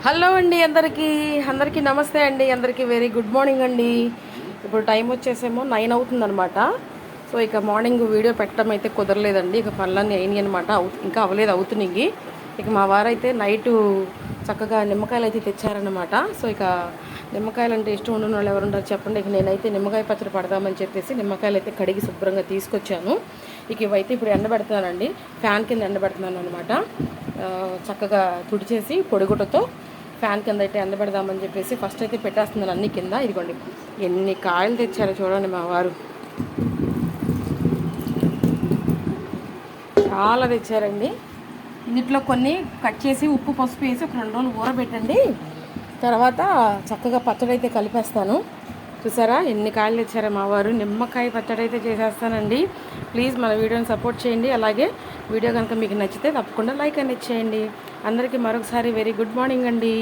Hello అండి, అందరికీ నమస్తే అండి. అందరికీ వెరీ గుడ్ మార్నింగ్ అండి. ఇప్పుడు టైం వచ్చేసేమో 9 అవుతుందన్నమాట. సో ఇక మార్నింగ్ వీడియో పెట్టడం అయితే కుదరలేదండి. ఇక పనులన్నీ అయినాయి అనమాట. ఇంకా అవ్వలేదు, అవుతున్నాయి. ఇక మా వారైతే నైటు చక్కగా నిమ్మకాయలు అయితే తెచ్చారనమాట. సో ఇక నిమ్మకాయలు అంటే ఇష్టం ఉండని వాళ్ళు ఎవరు ఉంటారు చెప్పండి. ఇక నేనైతే నిమ్మకాయ పచ్చడి పడదామని చెప్పేసి నిమ్మకాయలు అయితే కడిగి శుభ్రంగా తీసుకొచ్చాను. ఇక ఇవైతే ఇప్పుడు ఎండబెడుతున్నానండి. ఫ్యాన్ కింద ఎండబెడుతున్నాను అనమాట. చక్కగా తుడిచేసి పొడిగుట్టతో ఫ్యాన్ కింద అయితే ఎండబెడదామని చెప్పేసి ఫస్ట్ అయితే పెట్టేస్తున్నాను అన్ని కింద. ఇదిగోండి ఎన్ని కాయలు తెచ్చారో చూడండి మా వారు. చాలా తెచ్చారండి. ఇందులో కొన్ని కట్ చేసి ఉప్పు పసుపు వేసి ఒక 2 రోజులు ఊరబెట్టండి. తర్వాత చక్కగా పచ్చడి అయితే కలిపేస్తాను. చూసారా ఎన్ని కాయలు తెచ్చారో మా వారు. నిమ్మకాయ పచ్చడి అయితే చేసేస్తానండి. ప్లీజ్ మన వీడియోని సపోర్ట్ చేయండి. అలాగే వీడియో కనుక మీకు నచ్చితే తప్పకుండా లైక్ అనేది చేయండి. అందరికీ మరొకసారి వెరీ గుడ్ మార్నింగ్ అండి.